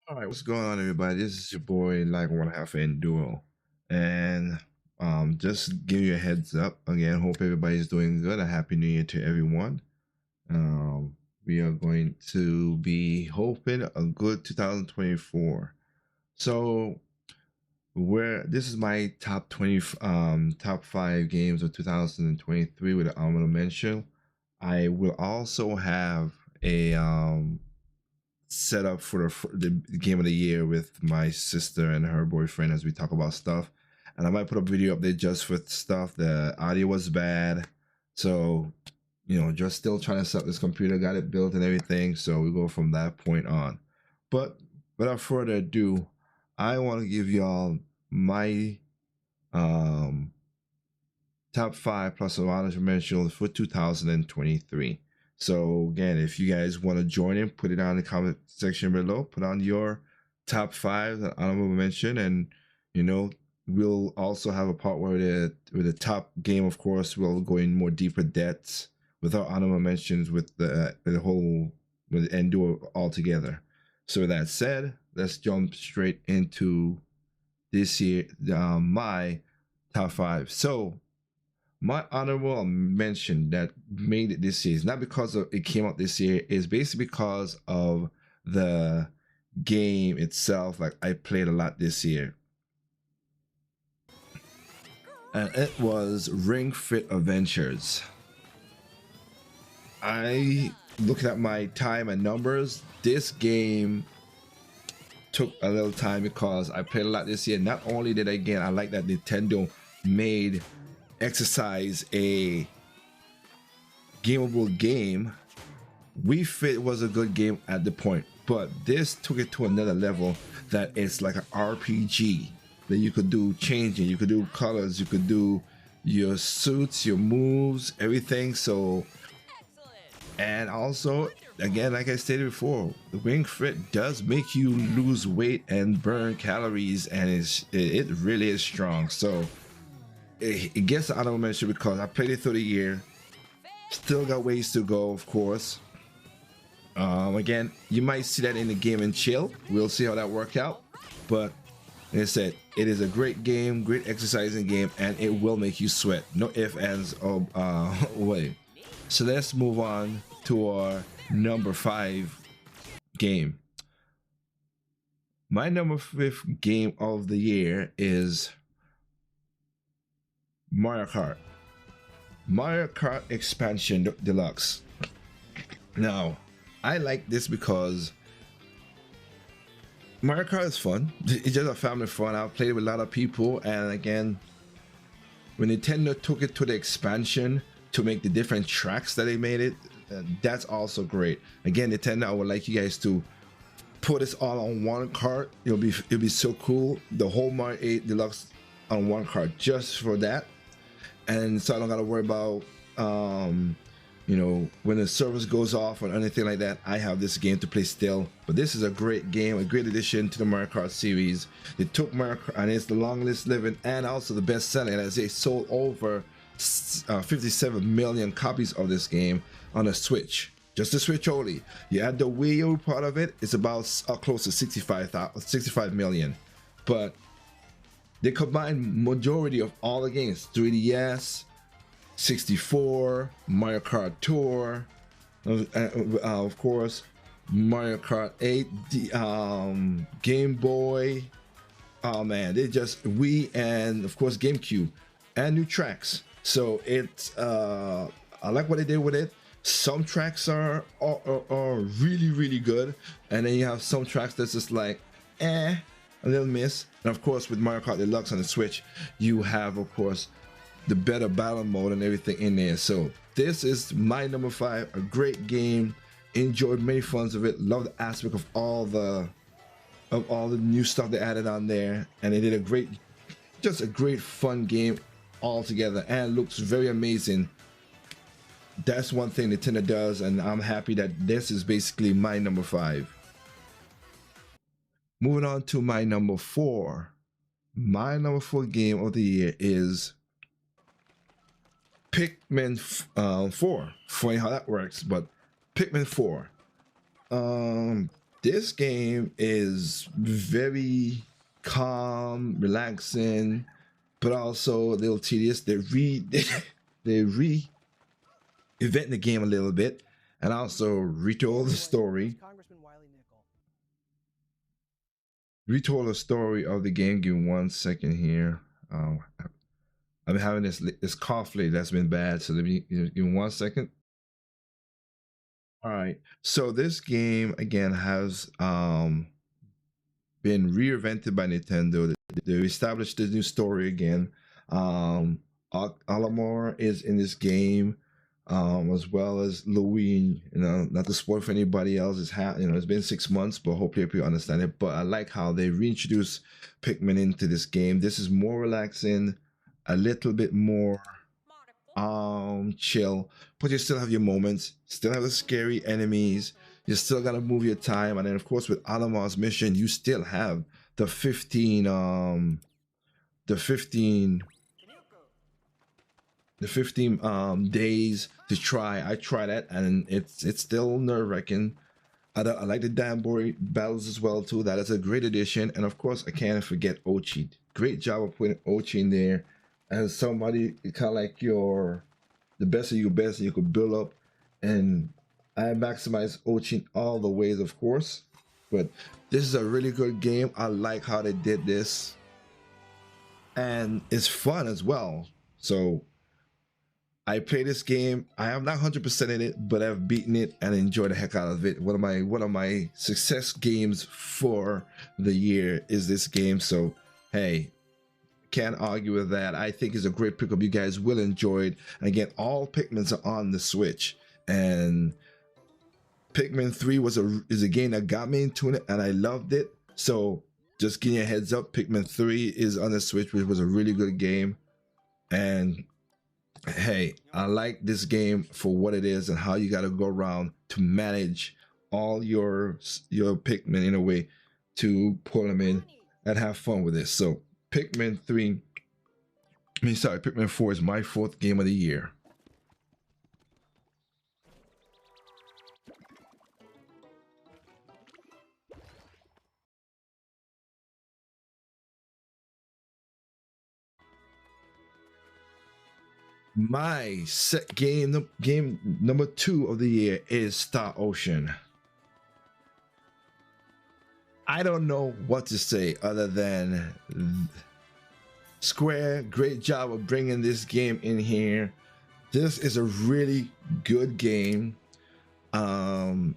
All right, what's going on, everybody? This is your boy, like one half Enduro, and just give you a heads up again. Hope everybody's doing good. A happy New Year to everyone. We are going to be hoping a good 2024. So, where this is my top 20, top 5 games of 2023 with an honorable mention. I will also have a set up for the game of the year with my sister and her boyfriend as we talk about stuff. And I might put a video up there just for stuff. The audio was bad. So, just still trying to set up this computer, got it built and everything. So we go from that point on. But without further ado, I want to give y'all my um, top 5 plus a lot of mention for 2023. So again, if you guys want to join in, put it down in the comment section below. Put on your top 5 that honorable mention, and we'll also have a part where the top game, of course, will go in more deeper depths with our honorable mentions with the whole and do it all together. So with that said, let's jump straight into this year my top 5. So my honorable mention that made it this year is not because of it came out this year, is basically because of the game itself. Like, I played a lot this year, and it was Ring Fit Adventures. I looking at my time and numbers, this game took a little time because I played a lot this year. Not only did I like that Nintendo made exercise a gameable game. Wii Fit was a good game at the point, but this took it to another level, that it's like an RPG that you could do changing, you could do colors, you could do your suits, your moves, everything. So, and also, again, like I stated before, the Ring Fit does make you lose weight and burn calories, and it really is strong. So it gets an honorable mention because I played it through the year. Still got ways to go, of course. Again, you might see that in the game and chill. We'll see how that works out. But like I said, it is a great game, great exercising game, and it will make you sweat. No ifs, ands, or way. So let's move on to our number 5 game. My number 5 game of the year is Mario Kart. Mario Kart Expansion Deluxe. Now, I like this because Mario Kart is fun. It's just a family fun. I've played with a lot of people, and again, when Nintendo took it to the expansion to make the different tracks that they made it, that's also great. Again, Nintendo, I would like you guys to put this all on one cart. It'll be so cool. The whole Mario 8 Deluxe on one cart just for that. And so I don't gotta worry about when the service goes off or anything like that. I have this game to play still. But this is a great game, a great addition to the Mario Kart series. They took Mario Kart, and it's the longest living and also the best selling, as they sold over 57 million copies of this game on a Switch. Just the Switch only. You add the Wii U part of it, it's about close to 65 million. But they combined majority of all the games: 3DS, 64, Mario Kart Tour, of course, Mario Kart 8, Game Boy. Oh man, they just Wii, and of course GameCube, and new tracks. So it's I like what they did with it. Some tracks are really good, and then you have some tracks that's just like a little miss. And of course, with Mario Kart Deluxe on the Switch, you have, of course, the better battle mode and everything in there. So this is my number 5. A great game. Enjoyed many funs of it. Love the aspect of all the new stuff they added on there, and they did a great fun game altogether, and looks very amazing. That's one thing Nintendo does, and I'm happy that this is basically my number 5. Moving on to my number 4. My number 4 game of the year is Pikmin 4. Funny how that works, but Pikmin 4. This game is very calm, relaxing, but also a little tedious. They reinvent the game a little bit and also retold the story. Retold the story of the game. Give me 1 second here. I'm having this cough lately that's been bad, so let me give me 1 second. All right. So this game again has been reinvented by Nintendo. They established the new story again. Um, Alamar is in this game, as well as Louis. You know, not to spoil for anybody else. It's been 6 months, but hopefully people understand it. But I like how they reintroduced Pikmin into this game. This is more relaxing, a little bit more chill, but you still have your moments, still have the scary enemies, you still gotta move your time, and then of course with Alamar's mission you still have the 15 the 15 the 15 days to try. I try that and it's still nerve-wracking. I like the damn boy battles as well too. That is a great addition, and of course I can't forget Ochi. Great job of putting Ochi in there as somebody kind of like the best of your best you could build up. And I maximize Ochi all the ways, of course. But this is a really good game. I like how they did this, and it's fun as well. So I play this game. I am not 100% in it, but I've beaten it and enjoyed the heck out of it. One of my success games for the year is this game. So hey, can't argue with that. I think it's a great pickup. You guys will enjoy it. And again, all Pikmins are on the Switch, and Pikmin 3 is a game that got me into it, and I loved it. So just giving you a heads up, Pikmin 3 is on the Switch, which was a really good game. And hey, I like this game for what it is and how you got to go around to manage all your Pikmin in a way to pull them in and have fun with this. So Pikmin 4 is my 4th game of the year. My game number 2 of the year is Star Ocean. I don't know what to say other than Square, great job of bringing this game in here. This is a really good game. Graphics,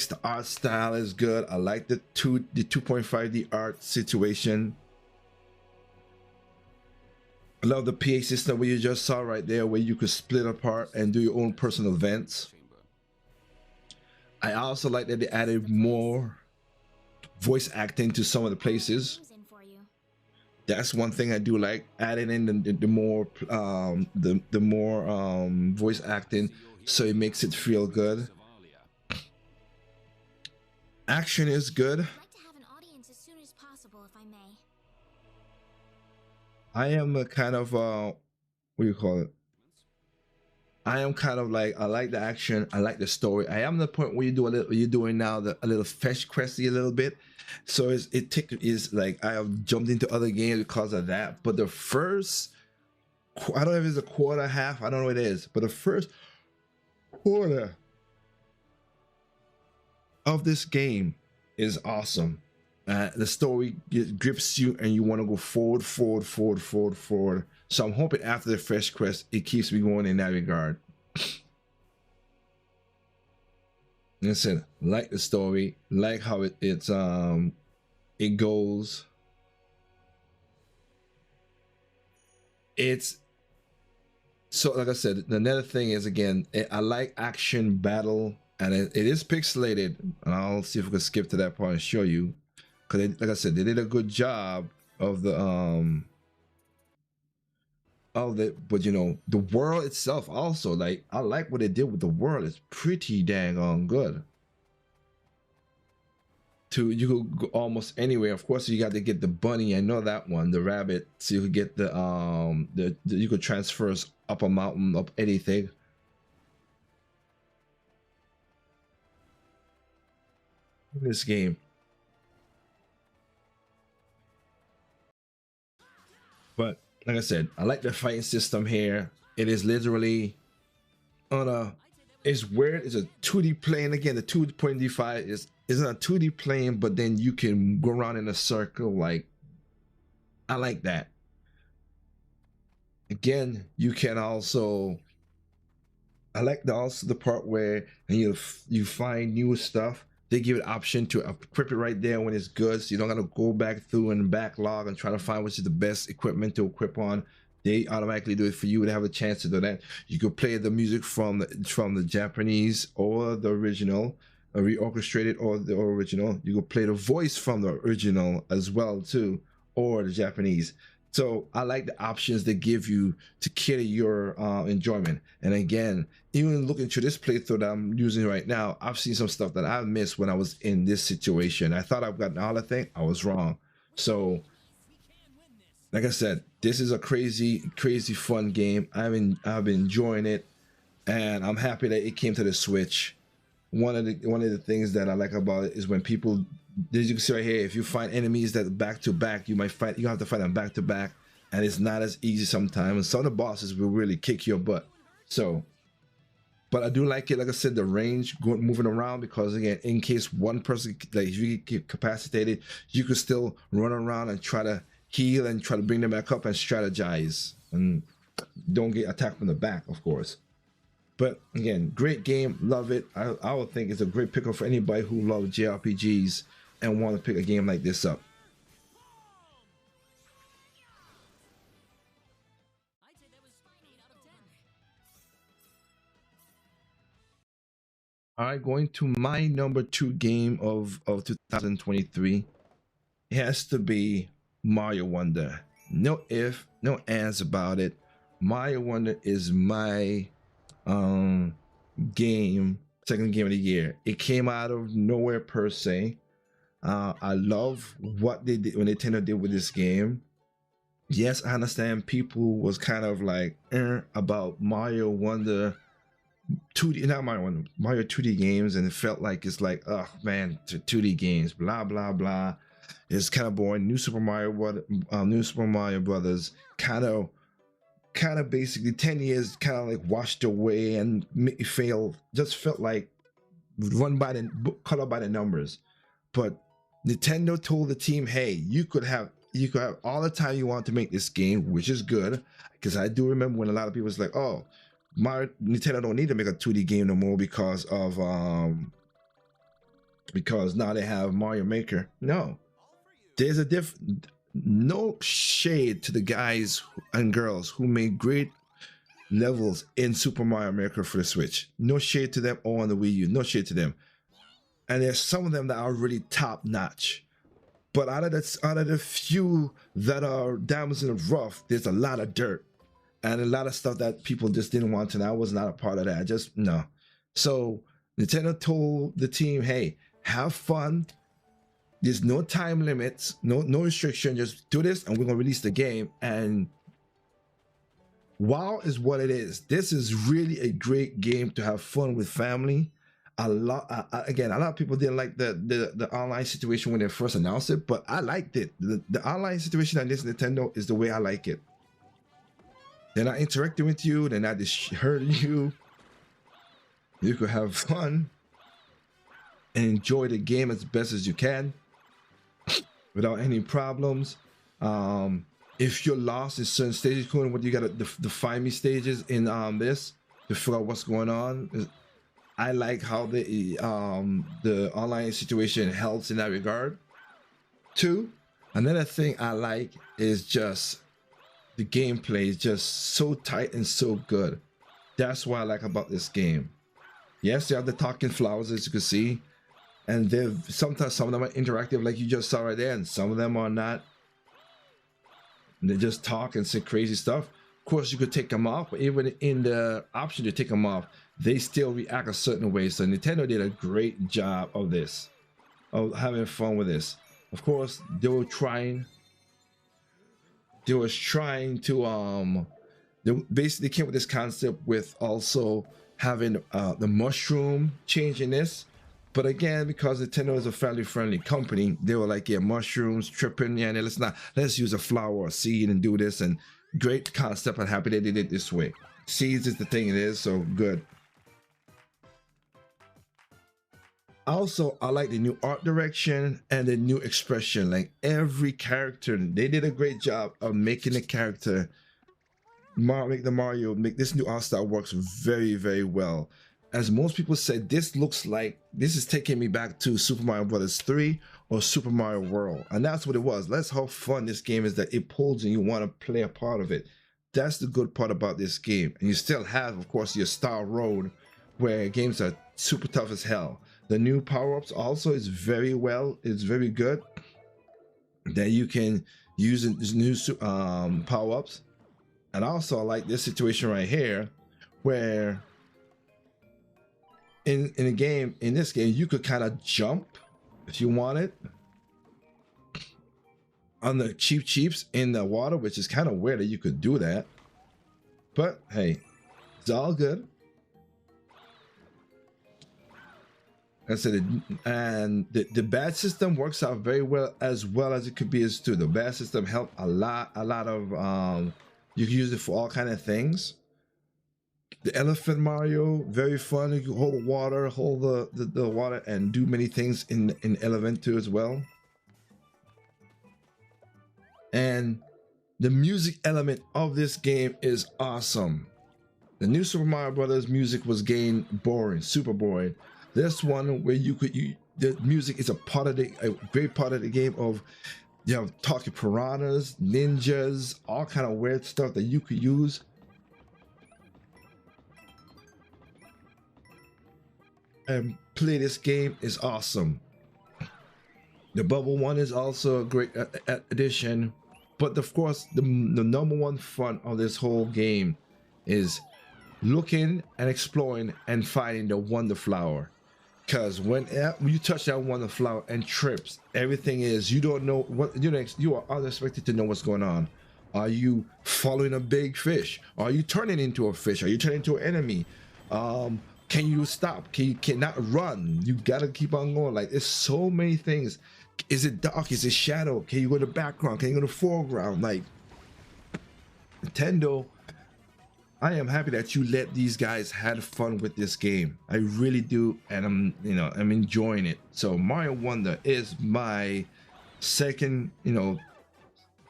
the art style is good. I like the 2.5D art situation. I love the PA system where you just saw right there, where you could split apart and do your own personal events. I also like that they added more voice acting to some of the places. That's one thing I do like, adding in the more voice acting, so it makes it feel good. Action is good. I am a kind of what do you call it? I am kind of like, I like the action, I like the story. I am the point where you do a little, you're doing now a little fetch questy a little bit. So is like I have jumped into other games because of that. But the first, I don't know if it's a quarter, half, I don't know what it is, but the first quarter of this game is awesome. The story grips you and you want to go forward. So I'm hoping after the fresh quest it keeps me going in that regard. Listen, like the story, like how it goes. It's so, like I said, another thing is, again, I like action battle, and it is pixelated, and I'll see if we can skip to that part and show you, because like I said, they did a good job of the but you know, the world itself also, like, I like what they did with the world. It's pretty dang on good. You could go almost anywhere. Of course, you got to get the bunny. I know that one, the rabbit, so you could get the you could transfer up a mountain, up anything. in this game. But like I said, I like the fighting system here. It is literally on a, it's weird. It's a 2D plane. Again, the 2.D5 isn't a 2D plane, but then you can go around in a circle. Like, I like that. Again, you can also, I like also the part where and you find new stuff. They give it option to equip it right there when it's good, so you don't gotta go back through and backlog and try to find which is the best equipment to equip on. They automatically do it for you to have a chance to do that. You could play the music from the Japanese or the original, reorchestrated or the original. You could play the voice from the original as well too, or the Japanese. So I like the options they give you to cater your enjoyment. And again, even looking through this playthrough that I'm using right now, I've seen some stuff that I missed when I was in this situation. I thought I've gotten all the thing. I was wrong. So, like I said, this is a crazy, crazy fun game. I've been enjoying it, and I'm happy that it came to the Switch. One of the things that I like about it is when people, as you can see right here, if you find enemies that back to back, you have to fight them back to back, and it's not as easy sometimes. And some of the bosses will really kick your butt. So, but I do like it, like I said, the range moving around, because again, in case one person, like if you get capacitated, you could still run around and try to heal and try to bring them back up and strategize, and don't get attacked from the back, of course. But again, great game, love it. I would think it's a great pickup for anybody who loves JRPGs and want to pick a game like this up. All right, going to my number 2 game of 2023. It has to be Mario Wonder. No if, no ands about it. Mario Wonder is my game, second game of the year. It came out of nowhere per se. I love what they did when Nintendo did with this game. Yes, I understand people was kind of like about Mario Wonder 2D, not Mario Wonder, Mario 2D games, and it felt like it's like, oh man, 2D games, blah blah blah. It's kind of boring. New Super Mario Brothers kind of basically 10 years kind of like washed away and just felt like run by the color by the numbers. But Nintendo told the team, hey, you could have all the time you want to make this game, which is good, because I do remember when a lot of people was like, oh, Nintendo don't need to make a 2D game no more because now they have Mario Maker. No, there's a no shade to the guys and girls who made great levels in Super Mario Maker for the Switch. No shade to them, or on the Wii U. No shade to them. And there's some of them that are really top notch. But out of the few that are diamonds in the rough, there's a lot of dirt and a lot of stuff that people just didn't want to. And I was not a part of that. Just no. So Nintendo told the team, hey, have fun. There's no time limits, no restriction. Just do this, and we're gonna release the game. And WoW is what it is. This is really a great game to have fun with family. Again, a lot of people didn't like the online situation when they first announced it, but I liked it. The online situation on this Nintendo is the way I like it. They're not interacting with you. They're not just hurting you. You could have fun and enjoy the game as best as you can without any problems. If you're lost in certain stages, what you gotta the find me stages in this to figure out what's going on. I like how the online situation helps in that regard too. Another thing I like is just the gameplay is just so tight and so good. That's what I like about this game. Yes, you have the talking flowers, as you can see, and sometimes some of them are interactive like you just saw right there, and some of them are not. They just talk and say crazy stuff. Of course, you could take them off, but even in the option to take them off, they still react a certain way. So Nintendo did a great job of this, of having fun with this. Of course, they was trying to they basically came with this concept with also having the mushroom changing this. But again, because Nintendo is a family friendly company, they were like, yeah, mushrooms, tripping, yeah, let's use a flower or seed and do this. And great concept. I'm happy they did it this way. Seeds is the thing it is, so good. Also, I like the new art direction and the new expression. Like every character, they did a great job of making the character make the Mario, make this new art style works very, very well. As most people said, this looks like this is taking me back to Super Mario Brothers 3 or Super Mario World. And that's what it was. That's how fun this game is, that it pulls and you want to play a part of it. That's the good part about this game. And you still have, of course, your Star Road, where games are super tough as hell. The new power-ups also is very well, it's very good. That you can use in these new power-ups. And also I like this situation right here, where in a game, in this game, you could kind of jump if you wanted on the cheeps in the water, which is kind of weird that you could do that. But hey, it's all good. I said, and the badge system works out very well as it could be as too. The badge system helped a lot of you can use it for all kind of things. The Elephant Mario, very fun. You can hold water, hold the water, and do many things in Element 2 as well. And the music element of this game is awesome. The new Super Mario Brothers music was getting boring, super boring. This one where the music is a great part of the game of, you know, talking piranhas, ninjas, all kind of weird stuff that you could use. And play this game is awesome. The bubble one is also a great addition, but of course the number one fun of this whole game is looking and exploring and finding the Wonder Flower. Because when you touch that Wonder Flower and trips, everything is, you don't know what, you are unexpected to know what's going on. Are you following a big fish? Are you turning into a fish? Are you turning into an enemy? Can you stop? Cannot run? You gotta keep on going. Like, there's so many things. Is it dark? Is it shadow? Can you go to the background? Can you go to the foreground? Like, Nintendo, I am happy that you let these guys have fun with this game. I really do, and I'm enjoying it. So Mario Wonder is my second,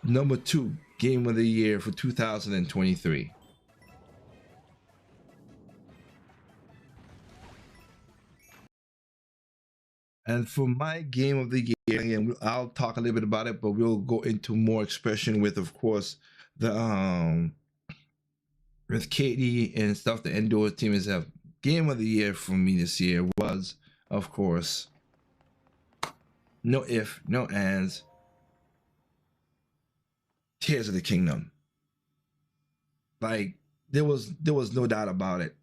number 2 game of the year for 2023. And for my game of the year, again, I'll talk a little bit about it, but we'll go into more expression with, of course, the with Katie and stuff. The indoor team is a game of the year for me this year was, of course, no if, no ands, Tears of the Kingdom. Like, there was no doubt about it.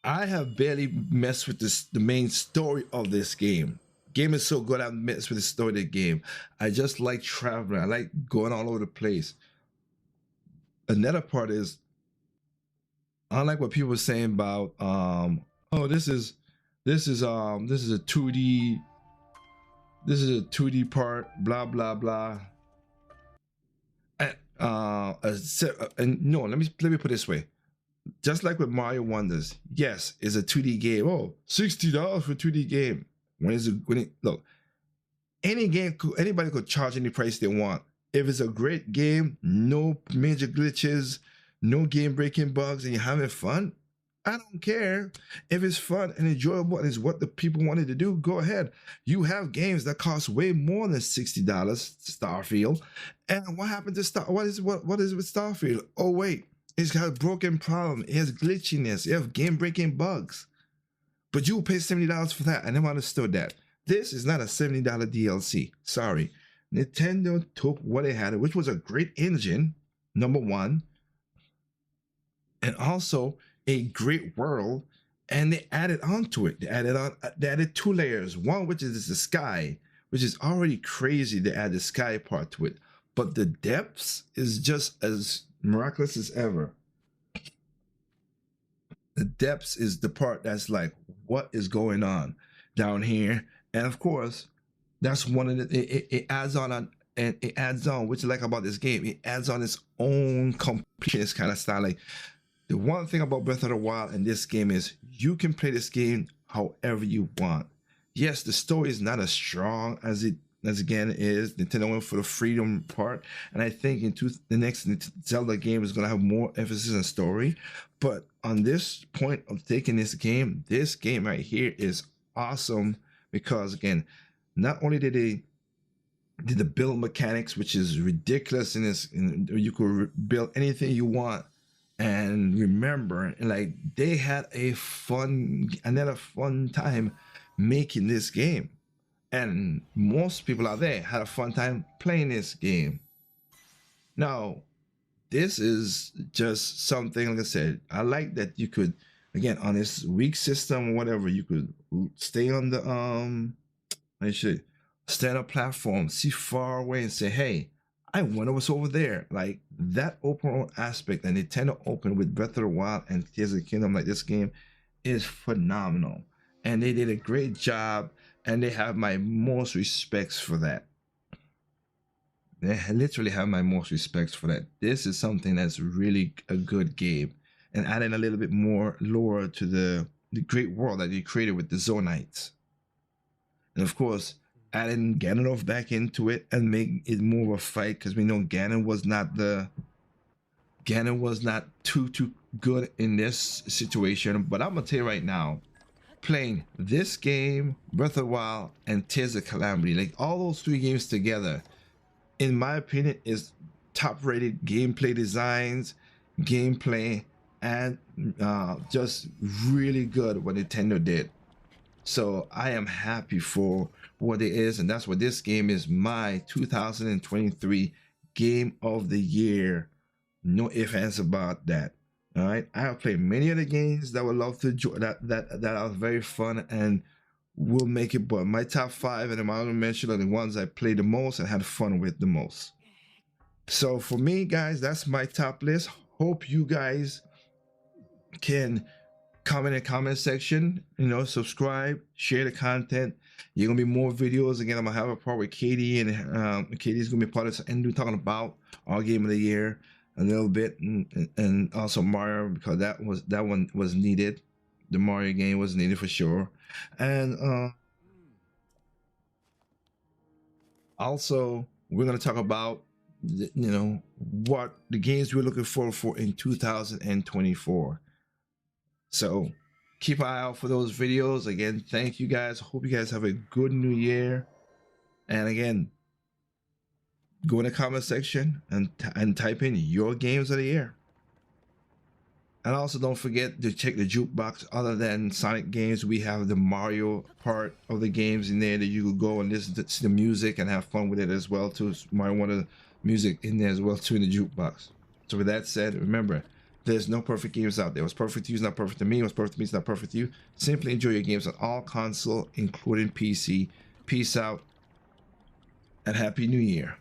I have barely messed with the main story of this game. Game is so good, I messed with the story of the game. I just like traveling. I like going all over the place. Another part is, unlike what people were saying about oh, this is a 2D, this is a 2D part, blah blah blah. And no, let me put it this way. Just like with Mario Wonders, yes, it's a 2D game. Oh, $60 for a 2D game. Look, anybody could charge any price they want. If it's a great game, no major glitches, no game-breaking bugs, and you're having fun, I don't care. If it's fun and enjoyable and is what the people wanted to do, go ahead. You have games that cost way more than $60, Starfield. And what happened to what is it with Starfield? Oh wait, it's got a broken problem. It has glitchiness. It has game-breaking bugs. But you will pay $70 for that. I never understood that. This is not a $70 DLC. Sorry. Nintendo took what they had, which was a great engine, number one, and also a great world, and they added onto it. They added 2 layers. One, which is the sky, which is already crazy to add the sky part to it. But the depths is just as miraculous as ever. The depths is the part that's like, what is going on down here? And of course, that's one of the it adds on, and it adds on, which I like about this game. It adds on its own completionist kind of style. Like, the one thing about Breath of the Wild in this game is you can play this game however you want. Yes, the story is not as strong as it again is. Nintendo went for the freedom part, and I think the next Zelda game is going to have more emphasis on story. But on this point of taking this game right here is awesome, because again, not only did the build mechanics, which is ridiculous in this, you could build anything you want. And remember, like, they had a fun time making this game, and most people out there had a fun time playing this game. Now, this is just something, like I said, I like that you could, again, on this weak system or whatever, you could stay on the I should stand up platform, see far away, and say, hey, I wonder what's over there. Like, that open world aspect that Nintendo opened with Breath of the Wild and Tears of the Kingdom, like this game, is phenomenal. And they did a great job, and they have my most respects for that. They literally have my most respects for that. This is something that's really a good game, and adding a little bit more lore to the great world that they created with the Zonites. And of course, adding Ganondorf back into it and make it more of a fight, because we know Ganon was not too good in this situation. But I'm gonna tell you right now, playing this game, Breath of the Wild, and Tears of Calamity, like all those three games together, in my opinion, is top-rated gameplay designs, gameplay, and just really good what Nintendo did. So I am happy for what it is, and that's what this game is. My 2023 game of the year. No ifs, ands about that. All right, I have played many other games that would love to that are very fun and will make it, but my top 5 and I'm going to mention are the ones I played the most and had fun with the most. So for me, guys, that's my top list. Hope you guys can comment in the comment section, subscribe, share the content. You're gonna be more videos. Again, I'm gonna have a part with Katie, and Katie's gonna be part of this, and we're talking about our game of the year a little bit, and also Mario, because that one was needed. The Mario game was needed for sure. And also we're gonna talk about what the games we're looking forward for in 2024. So keep an eye out for those videos. Again, thank you guys. Hope you guys have a good new year. And again, go in the comment section and type in your games of the year. And also don't forget to check the jukebox. Other than Sonic games, we have the Mario part of the games in there that you could go and listen to the music and have fun with it as well too. Mario want the music in there as well too in the jukebox. So with that said, remember, there's no perfect games out there. What's perfect to you is not perfect to me. What's perfect to me is not perfect to you. Simply enjoy your games on all console, including PC. Peace out and Happy New Year.